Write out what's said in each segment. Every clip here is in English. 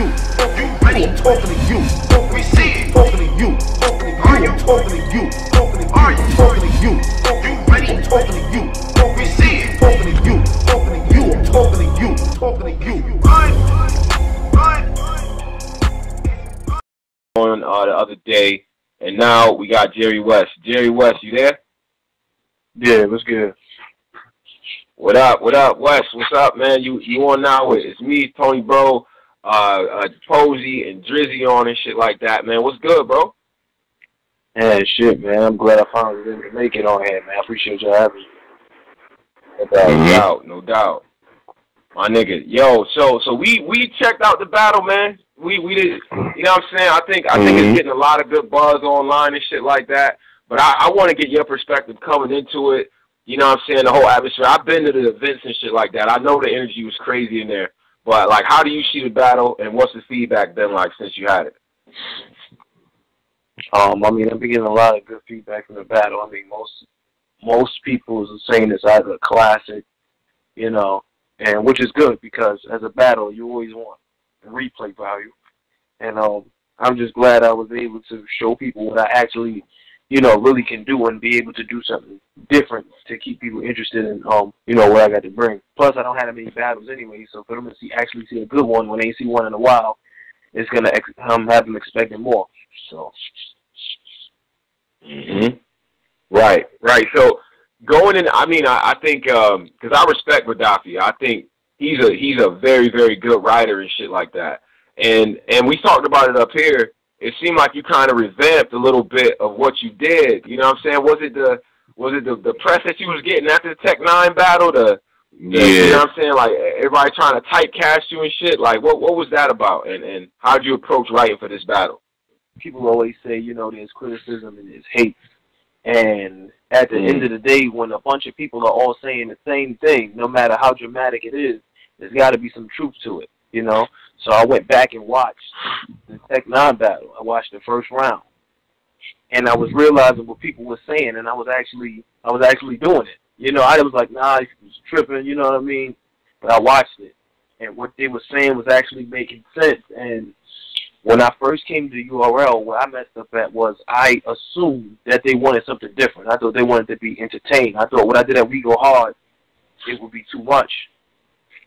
you. I'm talking to you. We see it. Talking to you. Are you talking to you? Are you talking to you? You ready? I'm talking to you. We see it. Talking to you. I'm talking to you. Talking to you. On the other day, and now we got Jerry Wess. Jerry Wess, you there? Yeah, what's good? What up, Wess? What's up, man? You on now with it's me, Tony Bro, Posey and Drizzy on and shit like that, man. What's good, bro? Yeah, shit, man. I'm glad I finally was able to make it on here, man. I appreciate y'all having me. No doubt. My nigga. Yo, so we checked out the battle, man. We did, you know what I'm saying? I think it's getting a lot of good buzz online and shit like that. But I want to get your perspective coming into it. You know what I'm saying? The whole atmosphere. I've been to the events and shit like that. I know the energy was crazy in there. But, like, how do you see the battle, and what's the feedback been like since you had it? I mean, I've been getting a lot of good feedback from the battle. I mean, most people are saying it's either a classic, you know, and which is good because as a battle, you always want replay value. And I'm just glad I was able to show people what I actually, you know, really can do and be able to do something different to keep people interested in, you know, what I got to bring. Plus, I don't have that many battles anyway, so for them to actually see a good one when they see one in a while, it's going to have them expecting more. So. Right. So going in, I mean, I think because I respect Bedaffi. I think he's a very, very good writer and shit like that. And we talked about it up here. It seemed like you kind of revamped a little bit of what you did. You know what I'm saying? Was it the press that you was getting after the Tech 9 battle? You know what I'm saying? Like everybody trying to typecast you and shit. Like what was that about? And how'd you approach writing for this battle? People always say, you know, there's criticism and there's hate. And at the end of the day, when a bunch of people are all saying the same thing, no matter how dramatic it is, there's got to be some truth to it, you know? So I went back and watched the Tech 9 battle. I watched the first round. And I was realizing what people were saying, and I was actually doing it. You know, I was like, nah, he was tripping, you know what I mean? But I watched it. And what they were saying was actually making sense. And when I first came to URL, what I messed up at was I assumed that they wanted something different. I thought they wanted to be entertained. I thought what I did at We Go Hard, it would be too much.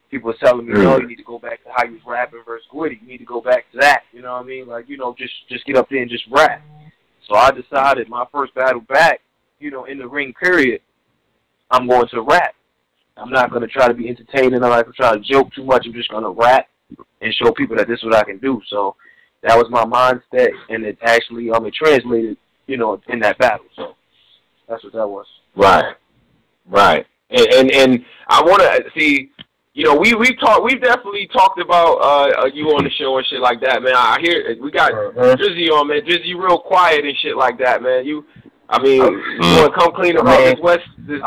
People were telling me, no, you need to go back to how you was rapping versus Gotti. You need to go back to that. You know what I mean? Like, you know, just get up there and just rap. So I decided my first battle back, you know, in the ring period, I'm going to rap. I'm not going to try to be entertaining. I'm not going to try to joke too much. I'm just going to rap and show people that this is what I can do. So that was my mindset, and it actually it translated, you know, in that battle. So that's what that was. Right. And I want to see, you know, we've definitely talked about you on the show and shit like that, man. I hear we got Drizzy on, man. Drizzy real quiet and shit like that, man. You want to come clean about this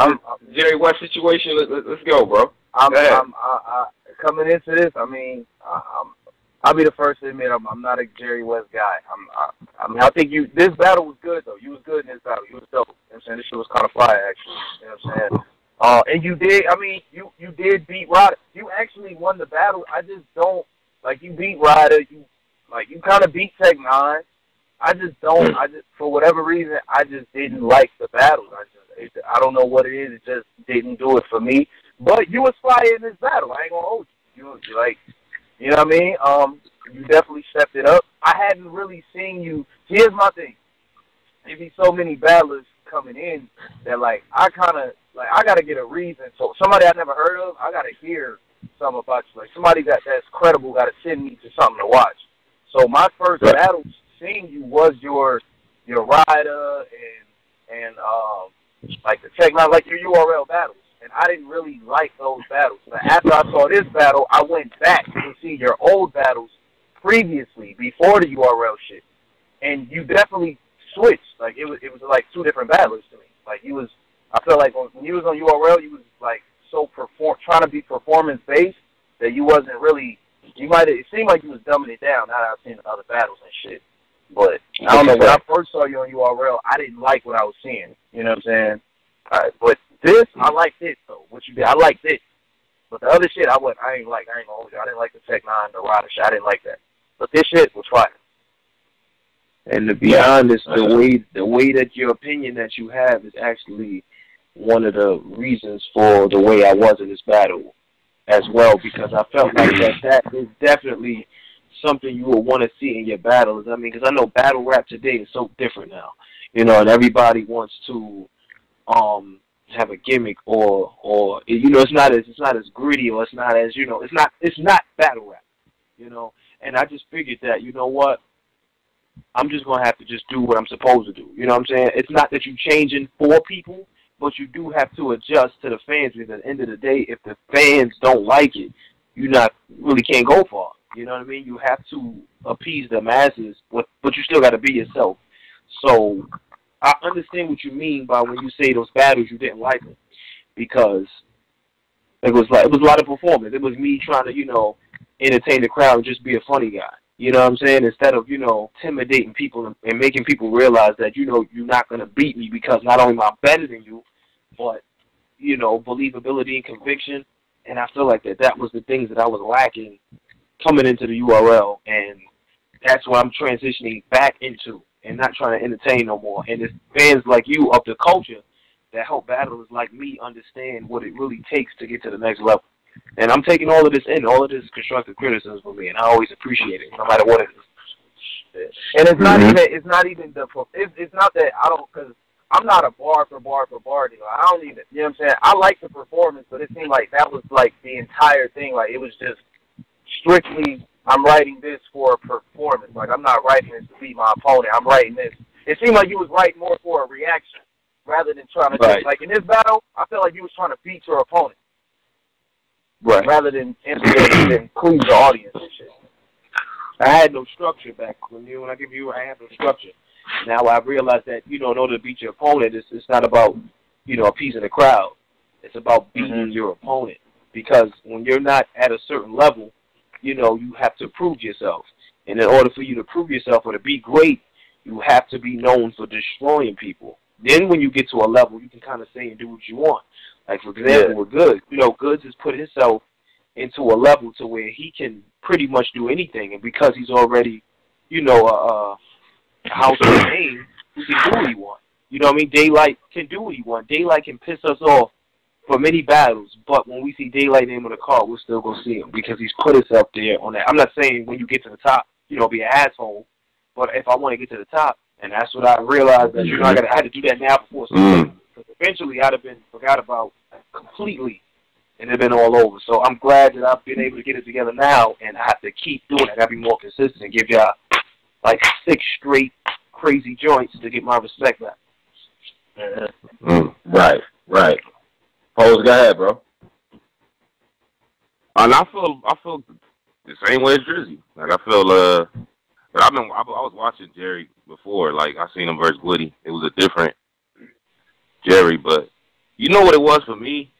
Jerry Wess situation? Let's go, bro. Coming into this, I mean, I'll be the first to admit I'm not a Jerry Wess guy. I mean, I think this battle was good though. You was good in this battle. You was dope. You know what I'm saying? This shit was kind of fire actually. You know what I'm saying? And you did. I mean, you did beat Ryder. You actually won the battle. I just don't like you beat Ryder. You kind of beat Tech 9. I just don't. For whatever reason, I just didn't like the battle. I don't know what it is. It just didn't do it for me. But you was fire in this battle. I ain't gonna hold you. You like. You know what I mean? You definitely stepped it up. I hadn't really seen you. Here's my thing. There be so many battlers coming in that, like, I got to get a reason. So somebody I never heard of, I got to hear something about you. Like, somebody that's credible got to send me to something to watch. So my first battle seeing you was your rider and like the Tech 9, like your URL battles. And I didn't really like those battles. But after I saw this battle, I went back to see your old battles previously, before the URL shit. And you definitely switched. Like, it was like two different battlers to me. Like, I feel like when you was on URL, you was, like, so trying to be performance-based that you wasn't really, it seemed like you was dumbing it down now that I've seen other battles and shit. But, I don't know, when I first saw you on URL, I didn't like what I was seeing. You know what I'm saying? But this, I liked it, though. What you did, I liked it. But the other shit, I ain't like. I ain't gonna hold you. I didn't like the Tech 9, the Rider shit. I didn't like that. But this shit was fire. And to be honest, the way that your opinion that you have is actually one of the reasons for the way I was in this battle as well, because I felt like that is definitely something you will want to see in your battles. I mean, because I know battle rap today is so different now, you know, and everybody wants to have a gimmick or you know, it's not as gritty, or it's not as, you know, it's not battle rap, you know. And I just figured that, you know what, I'm just gonna have to just do what I'm supposed to do. You know what I'm saying? It's not that you're changing for people, but you do have to adjust to the fans, because at the end of the day, if the fans don't like it, you really can't go far. You know what I mean? You have to appease the masses, but you still got to be yourself. So I understand what you mean by when you say those battles you didn't like them, because it was a lot of performance. It was me trying to, you know, entertain the crowd and just be a funny guy. You know what I'm saying? Instead of, you know, intimidating people and making people realize that, you know, you're not going to beat me because not only am I better than you, but, you know, believability and conviction. And I feel like that was the things that I was lacking coming into the URL. And that's what I'm transitioning back into and not trying to entertain no more. And it's fans like you of the culture that help battlers like me understand what it really takes to get to the next level. And I'm taking all of this in. All of this is constructive criticism for me, and I always appreciate it, no matter what it is. And it's not even it's not that I don't, because I'm not a bar for bar dealer. I don't even, you know what I'm saying? I like the performance, but it seemed like that was like the entire thing. Like it was just strictly, I'm writing this for a performance. Like I'm not writing this to beat my opponent. I'm writing this. It seemed like you was writing more for a reaction rather than trying to just, like in this battle, I felt like you was trying to beat your opponent. Right. Rather than entertain and include the audience and shit. I had no structure back when I give you, I have no structure. Now I realize that, you know, in order to beat your opponent, it's not about, you know, appeasing the crowd. It's about beating your opponent. Because when you're not at a certain level, you know, you have to prove yourself. And in order for you to prove yourself or to be great, you have to be known for destroying people. Then when you get to a level, you can kind of say and do what you want. Like, for example, with Goods, you know, Goods has put himself into a level to where he can pretty much do anything. And because he's already, you know, a household name, he can do what he wants. You know what I mean? Daylight can do what he wants. Daylight can piss us off for many battles, but when we see Daylight name on the card, we'll still go see him because he's put himself there on that. I'm not saying when you get to the top, you know, be an asshole, but if I want to get to the top, and that's what I realized that, you know, I had to do that now before because eventually I'd have been forgot about completely and it'd been all over. So I'm glad that I've been able to get it together now, and I have to keep doing it. I gotta be more consistent and give y'all like 6 straight crazy joints to get my respect back. Right. Pose, go ahead, bro. And I feel the same way as Drizzy. Like I feel but I was watching Jerry before. Like I seen him versus Woody. It was a different Jerry, but you know what it was for me?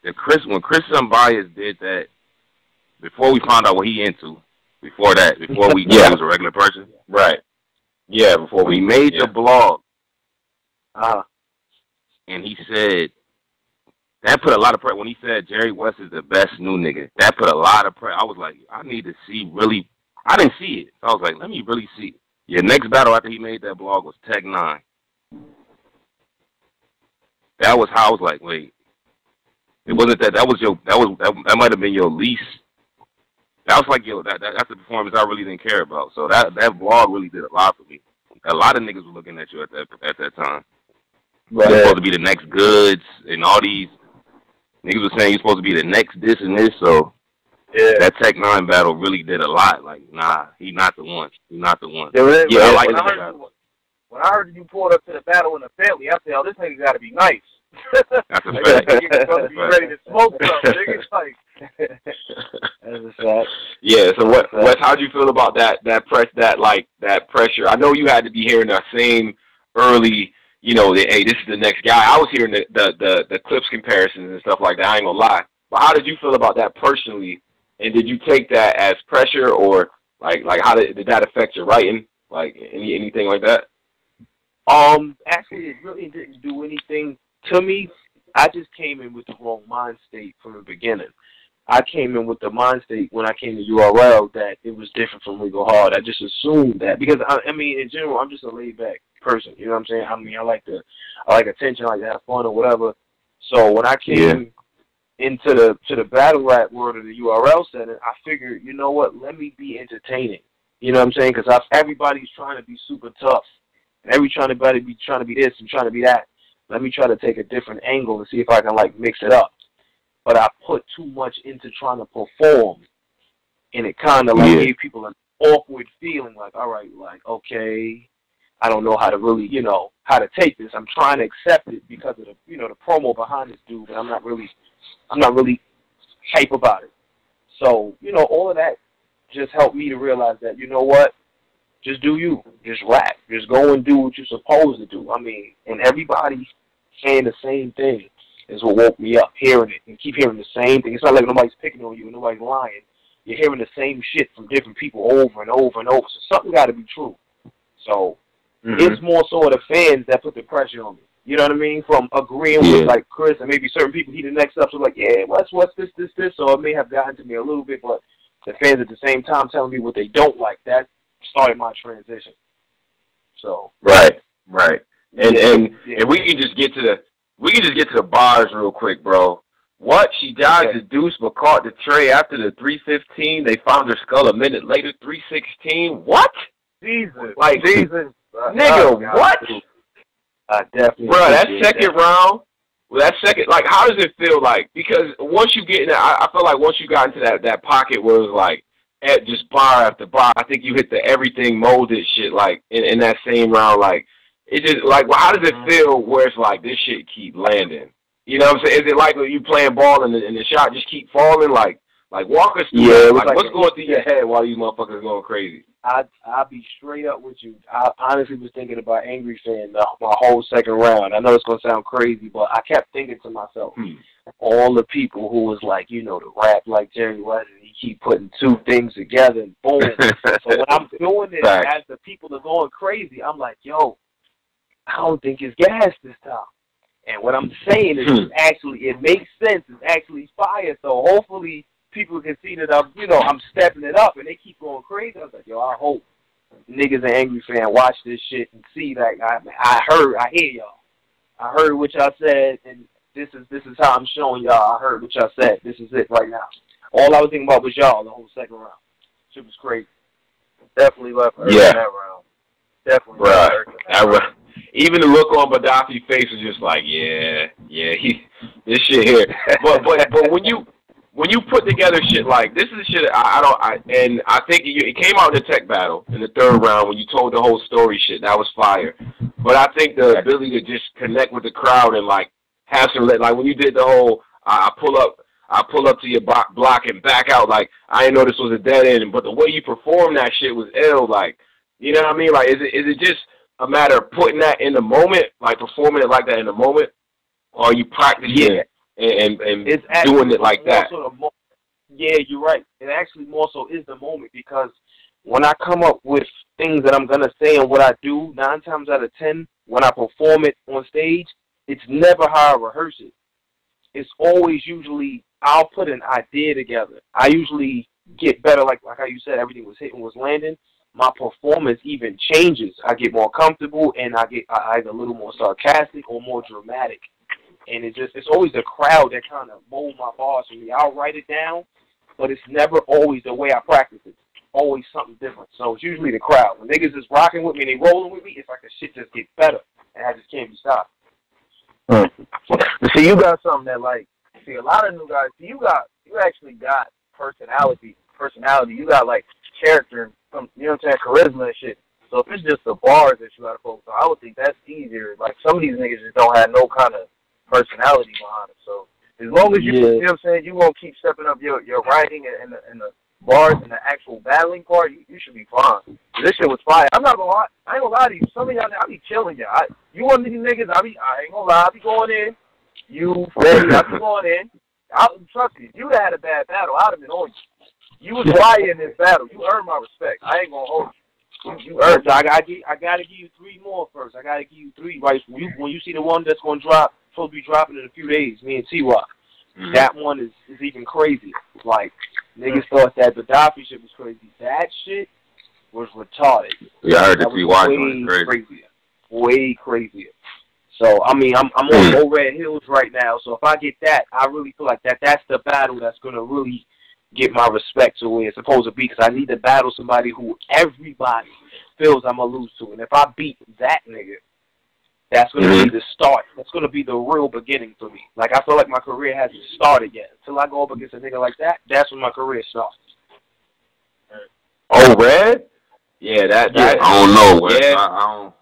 When Chris Unbiased did that, before we found out what he into, before we knew he was a regular person. Right. Yeah, before we made the blog. And he said, that put a lot of pressure. When he said Jerry Wess is the best new nigga, that put a lot of pressure. I was like, I need to see really. I didn't see it. So I was like, let me really see it. Your next battle after he made that blog was Tech 9. That was how I was like, wait. It wasn't that. That might have been your least. That was like that's the performance I really didn't care about. So that vlog really did a lot for me. A lot of niggas were looking at you at that time. Right. You're supposed to be the next Goods, and all these niggas were saying you're supposed to be the next this and this. So that Tech 9 battle really did a lot. Like, nah, he's not the one. He's not the one. I like that battle. When I heard you pulled up to the battle in the family, I said, "Oh, this nigga got to be nice." That's a fact. Supposed to be ready to smoke something. Niggas like. That's a fact. Yeah. So Wes, how'd you feel about that pressure? I know you had to be hearing the same early. You know, hey, this is the next guy. I was hearing the clips comparisons and stuff like that. I ain't gonna lie. But how did you feel about that personally? And did you take that as pressure, or like how did that affect your writing? Like anything like that? Actually, it really didn't do anything to me. I just came in with the wrong mind state from the beginning. I came in with the mind state when I came to URL that it was different from Legal Hard. I just assumed that because I mean, in general, I'm just a laid back person. You know what I'm saying? I mean, I like attention, I like to have fun or whatever. So when I came into the battle rap world of the URL setting, I figured, you know what? Let me be entertaining. You know what I'm saying? Because everybody's trying to be super tough, and everybody be trying to be this and trying to be that. Let me try to take a different angle and see if I can like mix it up. But I put too much into trying to perform, and it kind of like gave people an awkward feeling. Like, all right, like okay, I don't know how to really, how to take this. I'm trying to accept it because of the, the promo behind this dude, but I'm not really hype about it. So, all of that just helped me to realize that, you know what, just do you, just rap, just go and do what you're supposed to do. I mean, and everybody saying the same thing is what woke me up, hearing it and keep hearing the same thing. It's not like nobody's picking on you and nobody's lying. You're hearing the same shit from different people over and over and over. So something got to be true. So it's more so of the fans that put the pressure on me. You know what I mean? From agreeing with like Chris and maybe certain people he the next up. So like, yeah, what's this. So it may have gotten to me a little bit, but the fans at the same time telling me what they don't like, that started my transition. So right. And we can just get to the bars real quick, bro. What? She died to Deuce but caught the tray after the 3:15. They found her skull a minute later, 3:16. What? Jesus. Like, Jesus. Nigga, what? I definitely. Bro, that second round, like, how does it feel like? Because once you get in I feel like once you got into that pocket where it was like, just bar after bar, I think you hit the everything molded shit, like, in that same round, like, it just, like, well, how does it feel where it's like, this shit keep landing? You know what I'm saying? Is it like when you playing ball and the shot just keep falling? Like walk us through that. Like, what's going through your head while you motherfuckers going crazy? I'll be straight up with you. I honestly was thinking about Angry Fan my whole second round. I know it's going to sound crazy, but I kept thinking to myself, all the people who was like, to rap like Jerry Wess, and he keep putting two things together and boom. So when I'm doing this, as the people are going crazy, I'm like, yo, I don't think it's gas this time. And what I'm saying is it makes sense. It's actually fire. So hopefully people can see that I'm stepping it up, and they keep going crazy. I was like, yo, I hope niggas and Angry Fan watch this shit and see that I hear y'all. I heard what y'all said, and this is how I'm showing y'all. I heard what y'all said. This is it right now. All I was thinking about was y'all the whole second round. Shit was crazy. Definitely left her in that round. Definitely. Right. Even the look on Bedaffi's face was just like, this shit here. But when you put together shit like this, is shit I think it came out in the tech battle in the third round when you told the whole story shit. That was fire. But I think the ability to just connect with the crowd and like have some, like when you did the whole I pull up to your block and back out, like I didn't know this was a dead end, but the way you performed that shit was ill. Like, you know what I mean? Like, is it just a matter of putting that in the moment, like performing it like that in the moment, or are you practicing and it's doing it like that? Yeah, you're right. It actually more so is the moment, because when I come up with things that I'm going to say and what I do, 9 times out of 10, when I perform it on stage, it's never how I rehearse it. It's always usually I'll put an idea together. I usually get better, like how you said, everything was hitting, was landing. My performance even changes. I get more comfortable, and I get either a little more sarcastic or more dramatic. And it's always the crowd that kind of mold my bars for me. I'll write it down, but it's never always the way I practice it. Always something different. So it's usually the crowd. When niggas is rocking with me and they rolling with me, it's like the shit just gets better, and I just can't be stopped. See, you got something that, like, a lot of new guys, you actually got personality. You got, like, character, you know what I'm saying, charisma and shit. So if it's just the bars that you got to focus on, I would think that's easier. Like, some of these niggas just don't have no kind of personality behind it. So as long as you know what I'm saying, you won't keep stepping up your writing and the bars and the actual battling part, you should be fine. This shit was fire. I'm not gonna lie. I ain't gonna lie to you. Some of y'all, I be chilling y'all. You one of these niggas, I ain't gonna lie. I be going in. You, Freddie, I be going in. Trust me, if you'd had a bad battle, I'd have been on you. You was fire in this battle. You earned my respect. I ain't gonna hold you. You earned it. I gotta give you 3 more first. I gotta give you 3. Right? When you see the one that's gonna drop, supposed to be dropping in a few days, me and T-Rock. That one is even crazier. Like, niggas thought that Bedaffi shit was crazy. That shit was retarded. Yeah, I heard the TY one was crazier. Way crazier. So, I mean, I'm on Low Red Hills right now, so if I get that, I really feel like that's the battle that's going to really get my respect to where it's supposed to be, because I need to battle somebody who everybody feels I'm going to lose to. And if I beat that nigga, that's going to be the start. That's going to be the real beginning for me. Like, I feel like my career hasn't started yet. Until I go up against a nigga like that, that's when my career starts. Oh, Red? Yeah, that. I don't know, Wess. Yeah. I don't.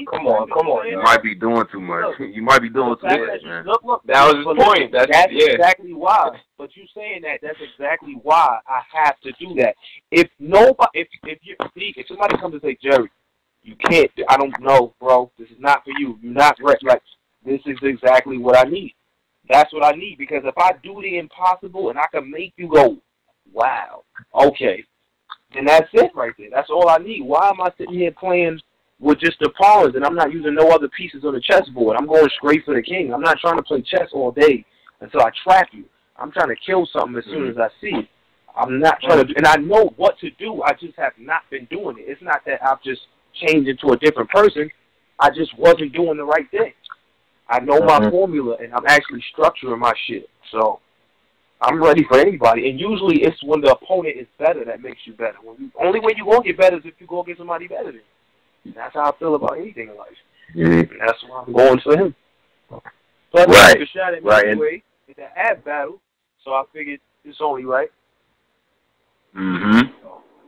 Come on. You might be doing too much. You might be doing too much, man. Look, that was his point. That's exactly why. But you saying that's exactly why I have to do that. If somebody comes and say, Jerry, you can't. I don't know, bro. This is not for you. You're not right. Like, this is exactly what I need. That's what I need, because if I do the impossible and I can make you go, wow, okay. And that's it right there. That's all I need. Why am I sitting here playing with just the pawns and I'm not using no other pieces on the chessboard? I'm going straight for the king. I'm not trying to play chess all day until I trap you. I'm trying to kill something as soon as I see it. I'm not trying to, and I know what to do. I just have not been doing it. It's not that I've just changed into a different person. I just wasn't doing the right thing. I know my formula, and I'm actually structuring my shit. So I'm ready for anybody, and usually it's when the opponent is better that makes you better. Only way you're going to get better is if you go against somebody better than you. That's how I feel about anything in life. And that's why I'm going for him. Plus, I took a shot at me anyway in the ab battle, so I figured it's only right.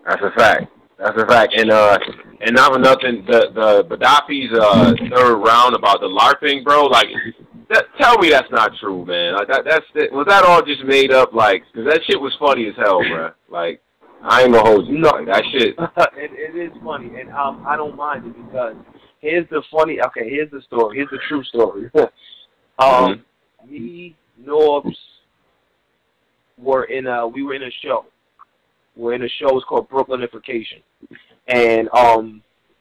That's a fact. And not for nothing, the Bedaffi's third round about the LARPing, bro, like, tell me that's not true, man. Like was that all just made up? Like, because that shit was funny as hell, bro. Like, I ain't gonna hold you. No, like, that shit. It is funny, and I don't mind it, because here's the story. Here's the true story. Me, Norbs, we were in a show. We're in a show. It's called Brooklynification, and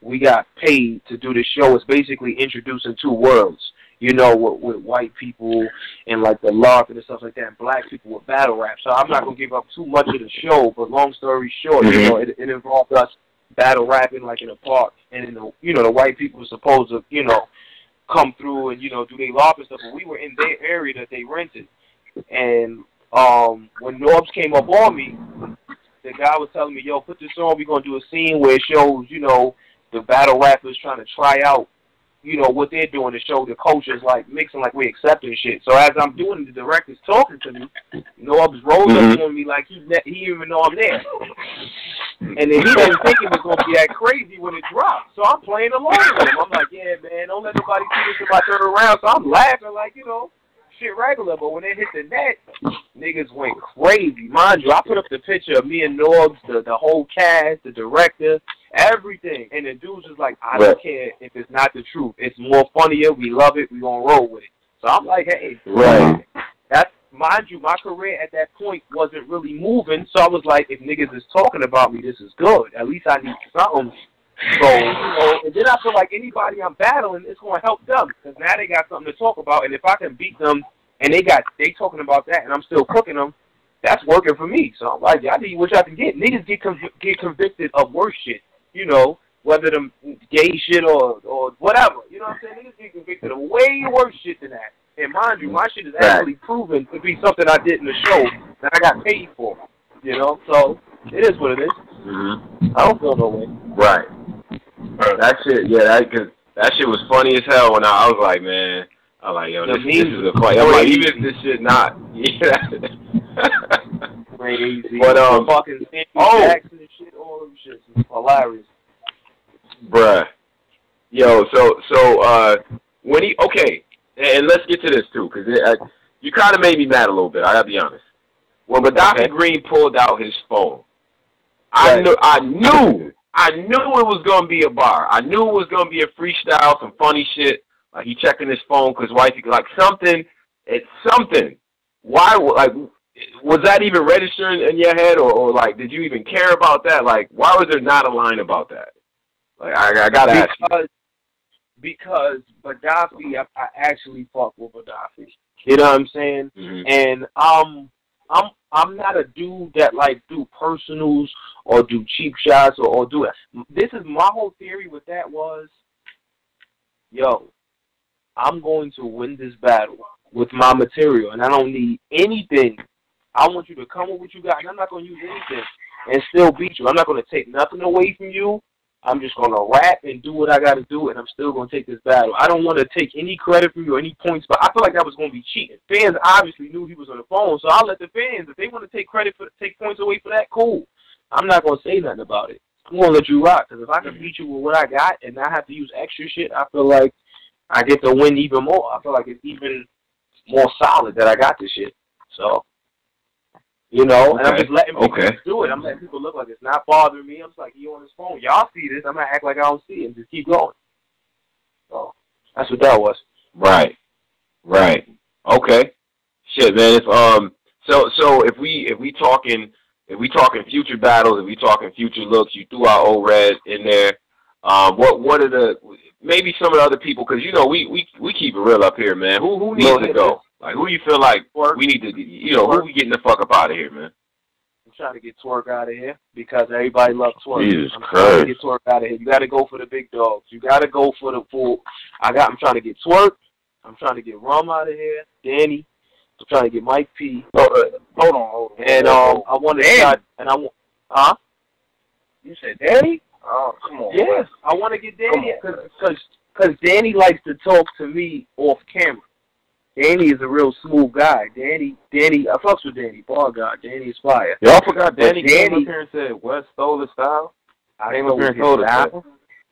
we got paid to do this show. It's basically introducing two worlds. You know, with white people and like the LARP and stuff like that, and black people with battle rap. So I'm not gonna give up too much of the show, but long story short, you know, it involved us battle rapping like in a park, and the white people were supposed to, come through and do their LARP and stuff. But we were in their area that they rented, and when Norbs came up on me, the guy was telling me, "Yo, put this on. We're gonna do a scene where it shows, the battle rappers trying to try out." What they're doing to show the cultures, like, mixing, like, we're accepting shit. So as I'm doing, the director's talking to me, Norbs rolls up on me like he didn't even know I'm there. And then he didn't think it was going to be that crazy when it dropped. So I'm playing along with him. I'm like, yeah, man, don't let nobody see this in my third round. So I'm laughing like, shit regular. But when they hit the net, niggas went crazy. Mind you, I put up the picture of me and Norbs, the whole cast, the director, everything, and the dudes was like, I don't care if it's not the truth. It's more funnier. We love it. We gonna roll with it. So I'm like, hey, that's, mind you, my career at that point wasn't really moving. So I was like, if niggas is talking about me, this is good. At least I need something. So and then I feel like anybody I'm battling, it's gonna help them, because now they got something to talk about. And if I can beat them, and they talking about that, and I'm still cooking them, that's working for me. So I'm like, I need what y'all can get. Niggas get convicted of worse shit. Whether them gay shit or whatever. You know what I'm saying? Niggas get convicted of way worse shit than that. And mind you, my shit is actually proven to be something I did in the show that I got paid for. So it is what it is. I don't feel no way. Right. That shit, that shit was funny as hell when I was like, man, I'm like, yo, this is a fight. I'm like, even if this shit not, crazy. But fucking Jackson and shit, all them shit is hilarious. Bruh. Yo, so when and let's get to this too, because you kind of made me mad a little bit. I gotta be honest. When Bedaffi Green pulled out his phone, I knew it was gonna be a bar. I knew it was gonna be a freestyle, some funny shit. Like, he checking his phone because wifey, like, something. It's something. Why? Like, was that even registering in your head, or like, did you even care about that? Like, why was there not a line about that? Like, I gotta ask you. Because Bedaffi, I actually fuck with Bedaffi. You know what I'm saying? Mm-hmm. And I'm not a dude that like do personals or do cheap shots or do it. This is my whole theory with that was, yo, I'm going to win this battle with my material, and I don't need anything. I want you to come with what you got, and I'm not going to use anything and still beat you. I'm not going to take nothing away from you. I'm just going to rap and do what I got to do, and I'm still going to take this battle. I don't want to take any credit from you or any points, but I feel like that was going to be cheating. Fans obviously knew he was on the phone, so I'll let the fans, if they want to take points away for that, cool. I'm not going to say nothing about it. I'm going to let you rock, because if I can beat you with what I got and not have to use extra shit, I feel like I get to win even more. I feel like it's even more solid that I got this shit. So, you know, and I'm just letting people do it. I'm letting people look like it's not bothering me. I'm just like, he on his phone. Y'all see this. I'm going to act like I don't see it and just keep going. So, that's what that was. Right. Okay. Shit, man. If so if we talking future battles, if we talking future looks, you threw out old Red in there. What are the maybe some of the other people? Because you know we keep it real up here, man. Who needs to go? Like, who you feel like we need to, you know, who we getting the fuck up out of here, man? I'm trying to get Twerk out of here because everybody loves Twerk. Jesus I'm Christ. trying to get Twerk out of here. You got to go for the big dogs. You got to go for the full. I'm trying to get Twerk. I'm trying to get Rum out of here. Danny. I'm trying to get Mike P. Hold on. And I want to shot. And I want. Huh? You said Danny? Oh, come on. Yes, I want to get Danny because Danny likes to talk to me off camera. Danny is a real smooth guy. Danny, I fucks with Danny. Ball God, Danny is fire. Y'all forgot Danny came up here and said Wess stole the style? I came up here and told us.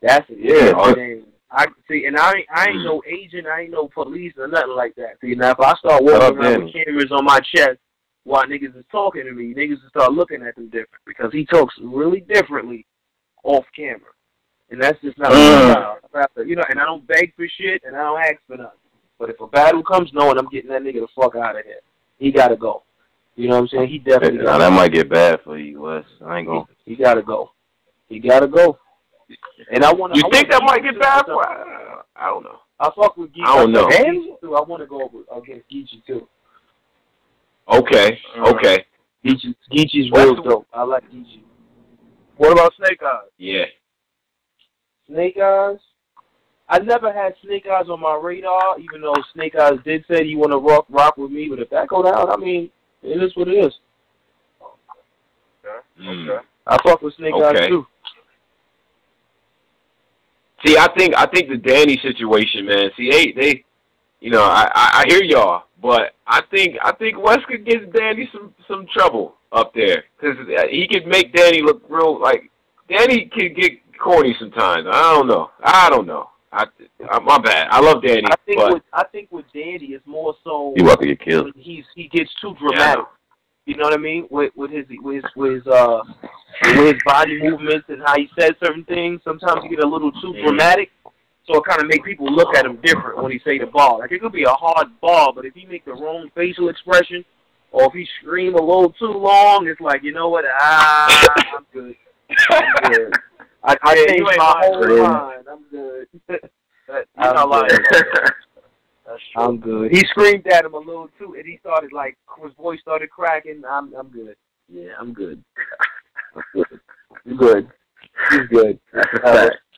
That's it. Yeah. I see, and I ain't no agent. I ain't no police or nothing like that. See, now if I start walking around with cameras on my chest while niggas is talking to me, niggas will start looking at them different because he talks really differently off camera, and that's just not my style. You know, and I don't beg for shit, and I don't ask for nothing. But if a battle comes, knowing I'm getting that nigga the fuck out of here, he gotta go. You know what I'm saying? He definitely. Now that might get bad for you, Wess. I ain't gonna. He gotta go. He gotta go. And I want. You think that might get bad for? I don't know. I fuck with Geechi. I don't know. I want to go against Geechi too. Okay. Geechi's real dope. I like Geechi. What about Snake Eyes? Yeah. Snake Eyes? I never had Snake Eyes on my radar, even though Snake Eyes did say he want to rock with me. But if that go down, I mean, it is what it is. Okay. I fuck with Snake Eyes too. See, I think the Danny situation, man. See, they you know, I hear y'all, but I think Wess could give Danny some trouble up there because he could make Danny look real like Danny could get corny sometimes. I don't know. My bad. I love Danny. I think with Danny it's more so he about to get killed. He gets too dramatic. You know what I mean? With his body movements and how he says certain things. Sometimes he get a little too dramatic, so it kind of make people look at him different when he say the bar. Like it could be a hard bar, but if he make the wrong facial expression or if he scream a little too long, it's like, you know what? I'm good. I changed my whole mind. I'm good. You're not lying. I'm good. He screamed at him a little too, and he started like his voice started cracking. I'm good. Yeah, I'm good. I'm good. He's good.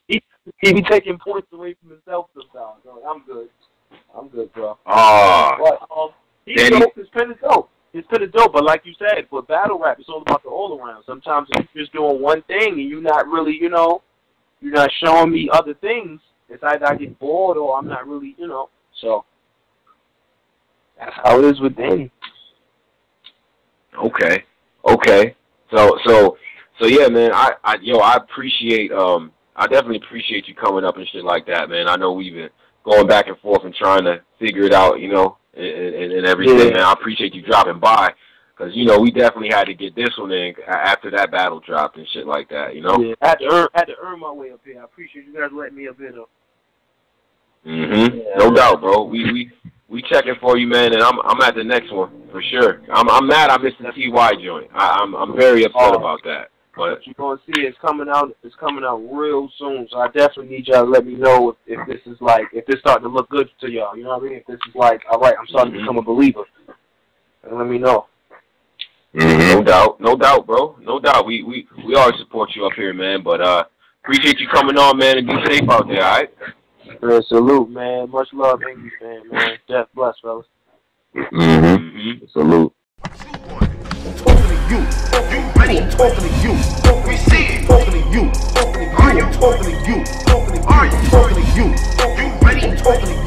He be taking points away from himself sometimes. I'm good. I'm good, bro. He's dope. His pen is dope. His pen is dope. But like you said, for battle rap, it's all about the all around. Sometimes if you're just doing one thing and you're not really, you know, you're not showing me other things, it's either I get bored or I'm not really, you know. So that's how it is with Danny. Okay. So yeah, man. I appreciate. I definitely appreciate you coming up and shit like that, man. I know we've been going back and forth and trying to figure it out, you know, and everything, man. I appreciate you dropping by because, you know, we definitely had to get this one in after that battle dropped and shit like that, you know. Yeah, I had to earn my way up here. I appreciate you guys letting me up here, though. No doubt, bro. We checking for you, man, and I'm at the next one for sure. I'm mad I missed the TY joint. I'm very upset about that. But you're gonna see it's coming out. It's coming out real soon. So I definitely need y'all to let me know if this is like, if this starting to look good to y'all. You know what I mean? If this is like, all right, I'm starting to become a believer. And let me know. No doubt, bro. No doubt. We always support you up here, man. But appreciate you coming on, man, and be safe out there. All right. Salute, man. Much love, English fan, man. Death bless, fellas. Salute. You ready? I'm talking to you. We see it. Talking to you. Are you talking to you? Are you talking to you? You ready? I'm talking to you.